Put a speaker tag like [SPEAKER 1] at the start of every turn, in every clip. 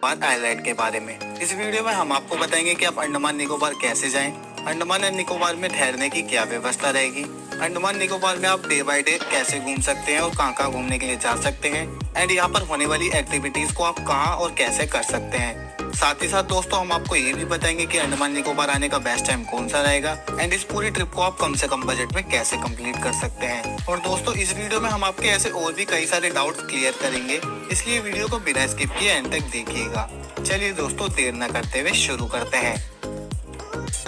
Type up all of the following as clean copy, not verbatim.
[SPEAKER 1] Nicobar island के बारे में। इस वीडियो में हम आपको बताएंगे कि आप अंडमान निकोबार कैसे जाएं, अंडमान एंड निकोबार में ठहरने की क्या व्यवस्था रहेगी, अंडमान निकोबार में आप डे बाय डे कैसे घूम सकते हैं और कहां घूमने के लिए जा सकते हैं, एंड यहाँ पर होने वाली एक्टिविटीज को आप कहां और कैसे कर सकते हैं। साथ ही साथ दोस्तों हम आपको ये भी बताएंगे कि अंडमान निकोबार आने का बेस्ट टाइम कौन सा रहेगा एंड इस पूरी ट्रिप को आप कम से कम बजट में कैसे कंप्लीट कर सकते हैं। और दोस्तों इस वीडियो में हम आपके ऐसे और भी कई सारे डाउट्स क्लियर करेंगे, इसलिए वीडियो को बिना स्किप किए एंड तक देखिएगा। चलिए दोस्तों देर न करते हुए शुरू करते हैं।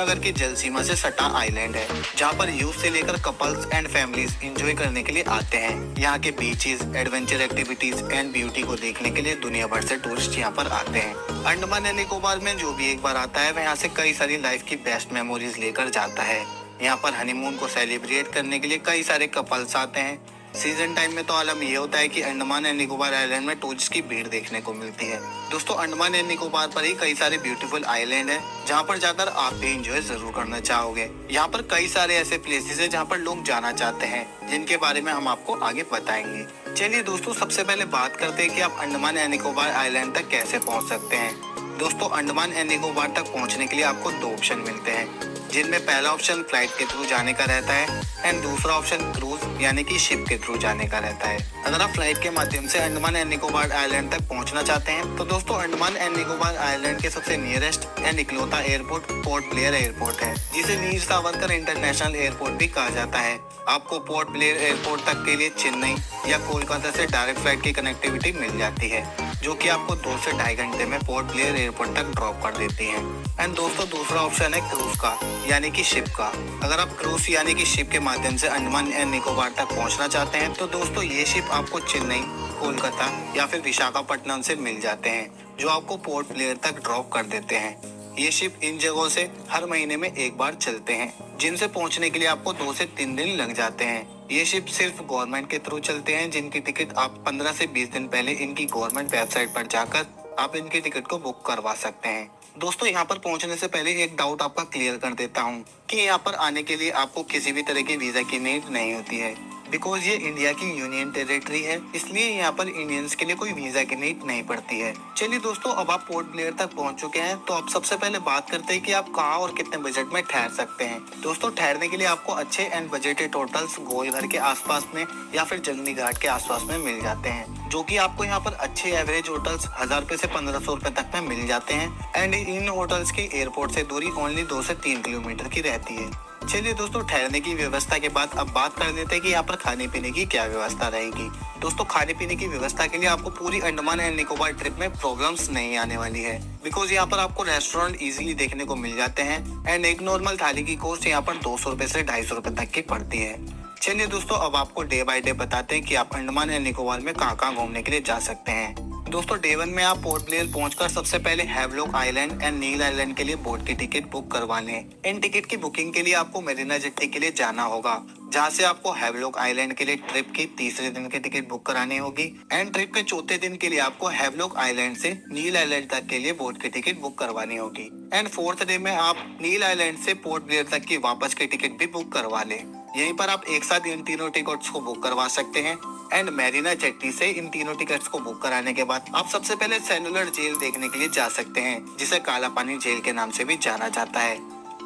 [SPEAKER 1] नगर की जल सीमा से सटा आइलैंड है, जहाँ पर यूथ से लेकर कपल्स एंड फैमिलीज एंजॉय करने के लिए आते हैं। यहाँ के beaches, adventure activities and beauty को देखने के लिए दुनिया भर से टूरिस्ट यहाँ पर आते हैं। अंडमान एंड निकोबार में जो भी एक बार आता है वह यहाँ से कई सारी लाइफ की बेस्ट मेमोरीज लेकर जाता है। यहाँ पर हनीमून को सेलिब्रेट करने के लिए कई सारे कपल्स आते हैं। सीजन टाइम में तो आलम ये होता है कि अंडमान एंड निकोबार आइलैंड में टूरिस्ट की भीड़ देखने को मिलती है। दोस्तों अंडमान एंड निकोबार पर ही कई सारे ब्यूटीफुल आइलैंड है, जहाँ पर जाकर आप भी एंजॉय जरूर करना चाहोगे। यहाँ पर कई सारे ऐसे प्लेसेस है जहाँ पर लोग जाना चाहते हैं, जिनके बारे में हम आपको आगे बताएंगे। चलिए दोस्तों सबसे पहले बात करते हैं कि आप अंडमान एंड निकोबार आइलैंड तक कैसे पहुँच सकते हैं। दोस्तों अंडमान एंड निकोबार तक पहुँचने के लिए आपको दो ऑप्शन मिलते हैं, जिनमें पहला ऑप्शन फ्लाइट के थ्रू जाने का रहता है एंड दूसरा ऑप्शन क्रूज यानी कि शिप के थ्रू जाने का रहता है। अगर आप फ्लाइट के माध्यम से अंडमान एंड निकोबार आइलैंड तक पहुंचना चाहते हैं तो दोस्तों अंडमान एंड निकोबार आइलैंड के सबसे नियरेस्ट एंड इकलौता एयरपोर्ट पोर्ट ब्लेयर एयरपोर्ट है, जिसे वीर सावरकर इंटरनेशनल एयरपोर्ट भी कहा जाता है। आपको पोर्ट ब्लेयर एयरपोर्ट तक के लिए चेन्नई या कोलकाता से डायरेक्ट फ्लाइट की कनेक्टिविटी मिल जाती है, जो कि आपको 2 से ढाई घंटे में पोर्ट ब्लेयर एयरपोर्ट तक ड्रॉप कर देती है। एंड दोस्तों दूसरा ऑप्शन है क्रूज का यानी कि शिप का। अगर आप क्रूज यानी कि शिप के माध्यम से अंडमान एंड निकोबार तक पहुंचना चाहते हैं तो दोस्तों ये शिप आपको चेन्नई, कोलकाता या फिर विशाखापट्टनम से मिल जाते हैं, जो आपको पोर्ट ब्लेयर तक ड्रॉप कर देते हैं। ये शिप इन जगहों से हर महीने में एक बार चलते हैं, जिनसे पहुंचने के लिए आपको 2 से 3 दिन लग जाते हैं। ये शिप सिर्फ गवर्नमेंट के थ्रू चलते हैं, जिनकी टिकट आप 15 से 20 दिन पहले इनकी गवर्नमेंट वेबसाइट पर जाकर आप इनकी टिकट को बुक करवा सकते हैं। दोस्तों यहाँ पर पहुंचने से पहले एक डाउट आपका क्लियर कर देता हूँ कि यहाँ पर आने के लिए आपको किसी भी तरह की वीजा की नीड नहीं होती है, बिकॉज ये इंडिया की यूनियन टेरिटरी है, इसलिए यहाँ पर इंडियंस के लिए कोई वीजा की नीड नहीं पड़ती है। चलिए दोस्तों अब आप पोर्ट ब्लेयर तक पहुँच चुके हैं, तो अब सबसे पहले बात करते हैं कि आप कहाँ और कितने बजट में ठहर सकते हैं। दोस्तों ठहरने के लिए आपको अच्छे एंड बजटेड होटल्स गोलघर के आसपास में या फिर जंगली घाट के आसपास में मिल जाते हैं, जो कि आपको यहाँ पर अच्छे एवरेज होटल्स 1000 रुपए से 1500 रुपए तक में मिल जाते हैं। एंड इन होटल्स की एयरपोर्ट से दूरी ओनली 2 से 3 किलोमीटर की रहती है। चलिए दोस्तों ठहरने की व्यवस्था के बाद अब बात कर लेते हैं कि यहाँ पर खाने पीने की क्या व्यवस्था रहेगी। दोस्तों खाने पीने की व्यवस्था के लिए आपको पूरी अंडमान एंड निकोबार ट्रिप में प्रॉब्लम्स नहीं आने वाली है, बिकॉज यहाँ पर आपको रेस्टोरेंट इजीली देखने को मिल जाते हैं एंड एक नॉर्मल थाली की कॉस्ट यहाँ पर 200 रुपए से 250 रुपए तक की पड़ती है। चलिए दोस्तों अब आपको डे बाय डे बताते हैं कि आप अंडमान एंड निकोबार में कहाँ घूमने के लिए जा सकते हैं। दोस्तों डे 1 में आप पोर्ट ब्लेयर पहुंचकर सबसे पहले Havelock Island and Neil Island के लिए बोट की टिकट बुक करवा लें। इन टिकट की बुकिंग के लिए आपको मरीना जेट्टी के लिए जाना होगा, जहां से आपको हैवलॉक आइलैंड के लिए ट्रिप की तीसरे दिन की टिकट बुक करानी होगी एंड ट्रिप के चौथे दिन के लिए आपको हैवलॉक आइलैंड से नील आइलैंड तक के लिए बोट की टिकट बुक करवानी होगी। एंड फोर्थ डे में आप नील आइलैंड से पोर्ट ब्लेयर तक की वापस की टिकट भी बुक करवा लें। यहीं पर आप एक साथ इन तीनों टिकट्स को बुक करवा सकते हैं। एंड मरीना जेट्टी से इन तीनों टिकट्स को बुक कराने के बाद आप सबसे पहले सेलुलर जेल देखने के लिए जा सकते हैं, जिसे काला पानी जेल के नाम से भी जाना जाता है।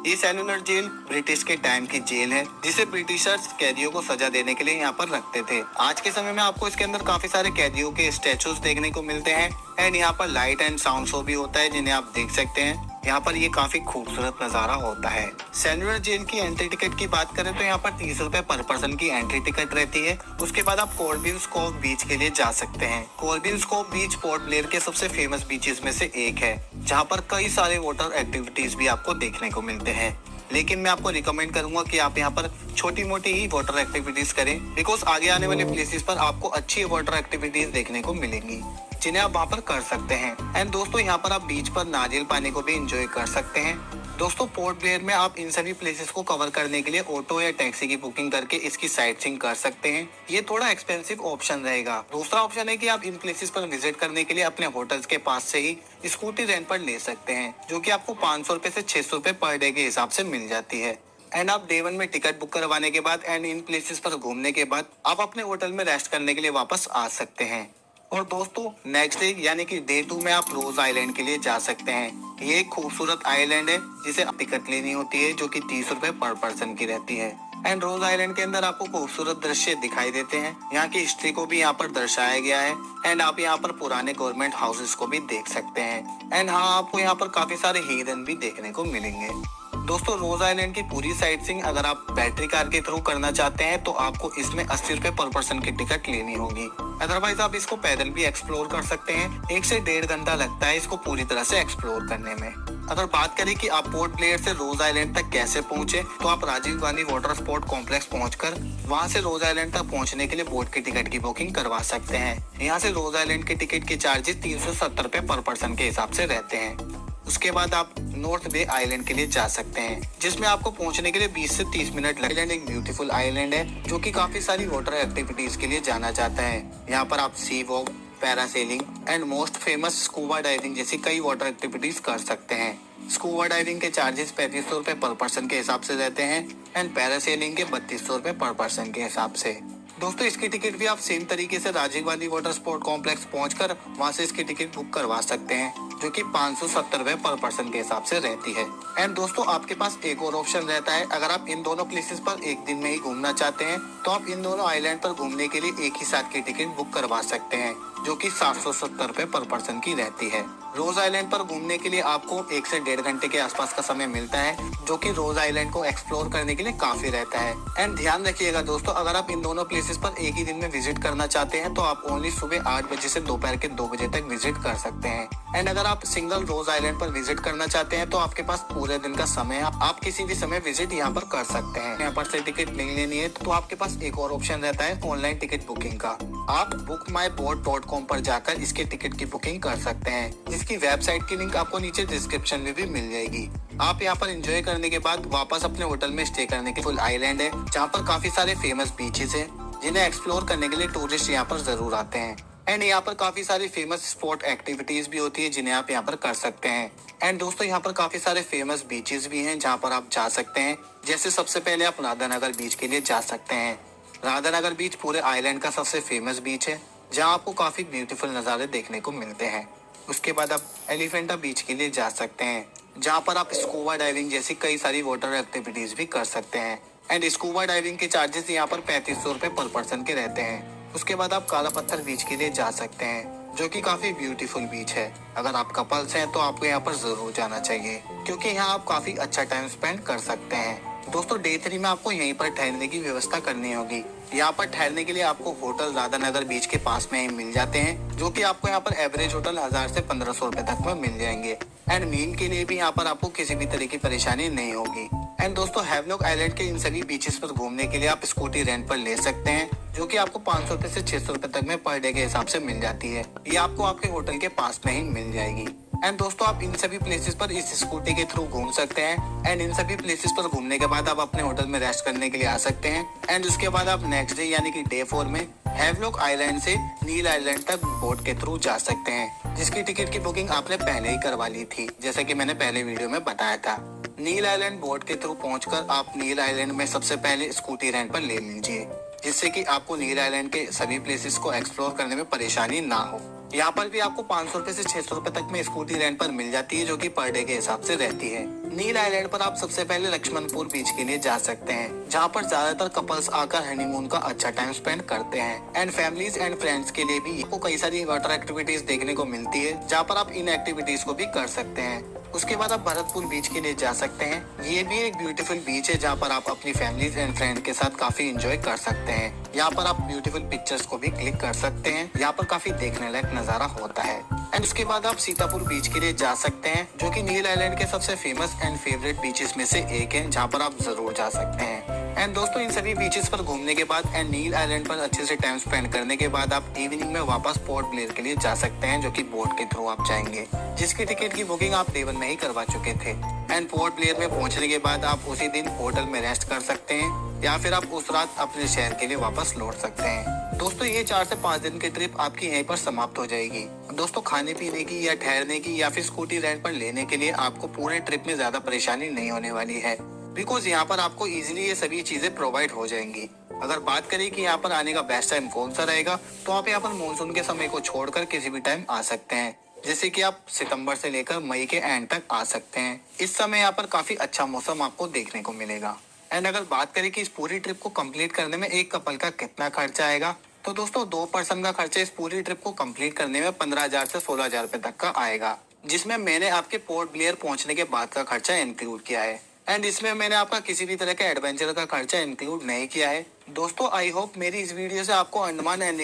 [SPEAKER 1] ये सेलुलर जेल ब्रिटिश के टाइम की जेल है, जिसे ब्रिटिशर्स कैदियों को सजा देने के लिए यहाँ पर रखते थे। आज के समय में आपको इसके अंदर काफी सारे कैदियों के स्टेचूज देखने को मिलते हैं एंड यहाँ पर लाइट एंड साउंड शो भी होता है, जिन्हें आप देख सकते हैं। यहाँ पर ये काफी खूबसूरत नजारा होता है। सेलुलर जेल की एंट्री टिकट की बात करें तो यहाँ पर 30 रुपए पर पर्सन की एंट्री टिकट रहती है। उसके बाद आप कोर्बिन्स कोव बीच के लिए जा सकते हैं। कोर्बिन्स कोव बीच पोर्ट ब्लेयर के सबसे फेमस बीचेस में से एक है, जहाँ पर कई सारे वाटर एक्टिविटीज भी आपको देखने को मिलते हैं। लेकिन मैं आपको रिकमेंड करूंगा कि आप यहाँ पर छोटी मोटी ही वाटर एक्टिविटीज करें, बिकॉज आगे आने वाले प्लेसेस पर आपको अच्छी वाटर एक्टिविटीज देखने को मिलेंगी, जिन्हें आप वहाँ पर कर सकते हैं। एंड दोस्तों यहाँ पर आप बीच पर नारियल पानी को भी एंजॉय कर सकते हैं। दोस्तों पोर्ट ब्लेयर में आप इन सभी प्लेसेस को कवर करने के लिए ऑटो या टैक्सी की बुकिंग करके इसकी साइट सीइंग कर सकते हैं। ये थोड़ा एक्सपेंसिव ऑप्शन रहेगा। दूसरा ऑप्शन है कि आप इन प्लेसेस पर विजिट करने के लिए अपने होटल्स के पास से ही स्कूटी रेंट पर ले सकते हैं, जो कि आपको 500 रुपए से 600 रुपए पर डे के हिसाब से मिल जाती है। एंड आप डे 1 में टिकट बुक करवाने के बाद एंड इन प्लेसेस पर घूमने के बाद आप अपने होटल में रेस्ट करने के लिए वापस आ सकते हैं। और दोस्तों नेक्स्ट डे यानी कि डे 2 में आप रोज आइलैंड के लिए जा सकते हैं। ये एक खूबसूरत आइलैंड है जिसे टिकट लेनी होती है जो कि 30 रुपए पर पर्सन की रहती है। एंड रोज आइलैंड के अंदर आपको खूबसूरत दृश्य दिखाई देते हैं। यहाँ की हिस्ट्री को भी यहाँ पर दर्शाया गया है। एंड आप यहाँ पर पुराने गवर्नमेंट हाउसेस को भी देख सकते हैं। एंड हाँ, आपको यहाँ पर काफी सारे हिरन भी देखने को मिलेंगे। दोस्तों रोज आइलैंड की पूरी साइट सीइंग अगर आप बैटरी कार के थ्रू करना चाहते हैं तो आपको इसमें 80 रुपए पर पर्सन की टिकट लेनी होगी। अदरवाइज आप इसको पैदल भी एक्सप्लोर कर सकते हैं। 1 से 1.5 घंटा लगता है इसको पूरी तरह से एक्सप्लोर करने में। अगर बात करें कि आप पोर्ट ब्लेयर से रोज आइलैंड तक कैसे पहुंचे, तो आप Rajiv Gandhi Water Sport Complex पहुंचकर वहां से रोज आइलैंड तक पहुंचने के लिए बोट की टिकट की बुकिंग करवा सकते हैं। यहाँ से रोज आइलैंड के टिकट के चार्जेस 370 रुपए पर पर्सन के हिसाब से रहते हैं। उसके बाद आप नॉर्थ बे आइलैंड के लिए जा सकते हैं, जिसमें आपको पहुंचने के लिए 20 से 30 मिनट लगेंगे। एक ब्यूटीफुल आइलैंड है जो कि काफी सारी वाटर एक्टिविटीज के लिए जाना जाता है। यहाँ पर आप sea walk, parasailing and most famous scuba diving जैसी कई वाटर एक्टिविटीज कर सकते हैं। स्कूबा डाइविंग के चार्जेस 3500 रुपए पर पर्सन के हिसाब से रहते हैं एंड पैरासेलिंग के 3200 रुपए पर पर्सन के हिसाब से। दोस्तों इसकी टिकट भी आप सेम तरीके से Rajiv Gandhi Water Sport Complex पहुंचकर वहां से इसकी टिकट बुक करवा सकते हैं, जो कि 570 रुपए पर पर्सन के हिसाब से रहती है। एंड दोस्तों आपके पास एक और ऑप्शन रहता है। अगर आप इन दोनों प्लेसेस पर एक दिन में ही घूमना चाहते हैं तो आप इन दोनों आइलैंड पर घूमने के लिए एक ही साथ की टिकट बुक करवा सकते हैं, जो कि 770 रुपए पर पर्सन की रहती है। रोज आइलैंड पर घूमने के लिए आपको 1 से 1.5 घंटे के आसपास का समय मिलता है, जो कि रोज आइलैंड को एक्सप्लोर करने के लिए काफी रहता है। एंड ध्यान रखिएगा दोस्तों, अगर आप इन दोनों प्लेसेस पर एक ही दिन में विजिट करना चाहते हैं तो आप ओनली सुबह 8 बजे से दोपहर के 2 बजे तक विजिट कर सकते हैं। एंड अगर आप सिंगल रोज आइलैंड पर विजिट करना चाहते हैं तो आपके पास पूरे दिन का समय है। आप किसी भी समय विजिट यहाँ पर कर सकते हैं। यहाँ पर से टिकट नहीं लेनी है तो आपके पास एक और ऑप्शन रहता है ऑनलाइन टिकट बुकिंग का। आप bookmyboat.com पर जाकर इसके टिकट की बुकिंग कर सकते हैं, जिसकी वेबसाइट की लिंक आपको नीचे डिस्क्रिप्शन में भी मिल जाएगी। आप यहाँ पर एंजॉय करने के बाद वापस अपने होटल में स्टे करने के फुल आइलैंड है, जहाँ पर काफी सारे फेमस बीचेस हैं, जिन्हें एक्सप्लोर करने के लिए टूरिस्ट यहाँ पर जरूर आते हैं। एंड यहाँ पर काफी सारी फेमस स्पोर्ट एक्टिविटीज भी होती है जिन्हें आप यहाँ पर कर सकते हैं। एंड दोस्तों यहाँ पर काफी सारे फेमस बीचेस भी हैं जहाँ पर आप जा सकते हैं। जैसे सबसे पहले आप राधानगर बीच के लिए जा सकते हैं। राधानगर बीच पूरे आइलैंड का सबसे फेमस बीच है, जहाँ आपको काफी ब्यूटीफुल नज़ारे देखने को मिलते हैं। उसके बाद आप एलिफेंटा बीच के लिए जा सकते हैं, जहाँ पर आप स्कूबा डाइविंग जैसी कई सारी वाटर एक्टिविटीज भी कर सकते हैं। एंड स्कूबा डाइविंग के चार्जेस यहाँ पर 3500 रुपए पर पर्सन के रहते हैं। उसके बाद आप काला पत्थर बीच के लिए जा सकते हैं, जो कि काफी ब्यूटीफुल बीच है। अगर आप कपल्स हैं तो आपको यहाँ पर जरूर जाना चाहिए, क्योंकि यहाँ आप काफी अच्छा टाइम स्पेंड कर सकते हैं। दोस्तों डे 3 में आपको यहीं पर ठहरने की व्यवस्था करनी होगी। यहाँ पर ठहरने के लिए आपको होटल राधानगर बीच के पास में ही मिल जाते हैं, जो कि आपको यहाँ पर एवरेज होटल 1000 से 1500 रुपए तक में मिल जाएंगे। एंड मील के लिए भी यहाँ पर आपको किसी भी तरह की परेशानी नहीं होगी। एंड दोस्तों हैवलॉक आइलैंड के इन सभी बीचेस पर घूमने के लिए आप स्कूटी रेंट पर ले सकते हैं, जो कि आपको 500 रुपए से 600 रुपए तक में पर डे के हिसाब से मिल जाती है। ये आपको आपके होटल के पास में ही मिल जाएगी। एंड दोस्तों आप इन सभी प्लेसेस पर इस स्कूटी के थ्रू घूम सकते हैं। एंड इन सभी प्लेसेस पर घूमने के बाद आप अपने होटल में रेस्ट करने के लिए आ सकते हैं। एंड उसके बाद आप नेक्स्ट डे यानी कि डे 4 में हैवलॉक आइलैंड से नील आइलैंड तक बोट के थ्रू जा सकते हैं, जिसकी टिकट की बुकिंग आपने पहले ही करवा ली थी, जैसा कि मैंने पहले वीडियो में बताया था। नील आइलैंड बोट के थ्रू पहुंचकर आप नील आइलैंड में सबसे पहले स्कूटी रेंट पर ले लीजिए, जिससे कि आपको नील आइलैंड के सभी प्लेसेस को एक्सप्लोर करने में परेशानी ना हो। यहाँ पर भी आपको 500 रुपए से 600 रुपए तक में स्कूटी रेंट पर मिल जाती है, जो कि पर डे के हिसाब से रहती है। नील आइलैंड पर आप सबसे पहले लक्ष्मणपुर बीच के लिए जा सकते हैं, जहाँ पर ज्यादातर कपल्स आकर हनीमून का अच्छा टाइम स्पेंड करते हैं। एंड फैमिलीज एंड फ्रेंड्स के लिए भी आपको कई सारी वाटर एक्टिविटीज देखने को मिलती है, जहाँ पर आप इन एक्टिविटीज को भी कर सकते हैं। उसके बाद आप भरतपुर बीच के लिए जा सकते हैं। ये भी एक ब्यूटीफुल बीच है, जहाँ पर आप अपनी फैमिलीज एंड फ्रेंड के साथ काफी एंजॉय कर सकते हैं। यहाँ पर आप ब्यूटीफुल पिक्चर्स को भी क्लिक कर सकते हैं। यहाँ पर काफी देखने लायक नजारा होता है। एंड उसके बाद आप सीतापुर बीच के लिए जा सकते हैं, जो कि नील आइलैंड के सबसे फेमस एंड फेवरेट बीचेस में से एक है, जहाँ पर आप जरूर जा सकते हैं। एंड दोस्तों इन सभी बीचेस पर घूमने के बाद एंड नील आइलैंड पर अच्छे से टाइम स्पेंड करने के बाद आप इवनिंग में वापस पोर्ट ब्लेयर के लिए जा सकते हैं, जो कि बोट के थ्रू आप जाएंगे, जिसकी टिकट की बुकिंग आप डे 1 में ही करवा चुके थे। एंड पोर्ट ब्लेयर में पहुंचने के बाद आप उसी दिन होटल में रेस्ट कर सकते हैं, या फिर आप उस रात अपने शहर के लिए वापस लौट सकते हैं। दोस्तों ये 4 से 5 दिन की ट्रिप आपकी यहीं पर समाप्त हो जाएगी। दोस्तों खाने पीने की या ठहरने की या फिर स्कूटी रेंट पर लेने के लिए आपको पूरे ट्रिप में ज्यादा परेशानी नहीं होने वाली है, बिकॉज यहाँ पर आपको इजीली ये सभी चीजें प्रोवाइड हो जाएंगी। अगर बात करें कि यहाँ पर आने का बेस्ट टाइम कौन सा रहेगा, तो आप यहाँ पर मानसून के समय को छोड़कर किसी भी टाइम आ सकते हैं। जैसे कि आप सितंबर से लेकर मई के एंड तक आ सकते हैं। इस समय यहाँ पर काफी अच्छा मौसम आपको देखने को मिलेगा। एंड अगर बात करें कि इस पूरी ट्रिप को कंप्लीट करने में एक कपल का कितना खर्चा आएगा, तो दोस्तों 2 पर्सन का खर्चा इस पूरी ट्रिप को कंप्लीट करने में 15,000 से 16,000 रुपए तक का आएगा, जिसमें मैंने आपके पोर्ट ब्लेयर पहुंचने के बाद का खर्चा इंक्लूड किया है। एंड इसमें मैंने आपका किसी भी तरह के एडवेंचर का खर्चा इंक्लूड नहीं किया है। दोस्तों आई होप मेरी इस वीडियो से आपको अंडमान एंड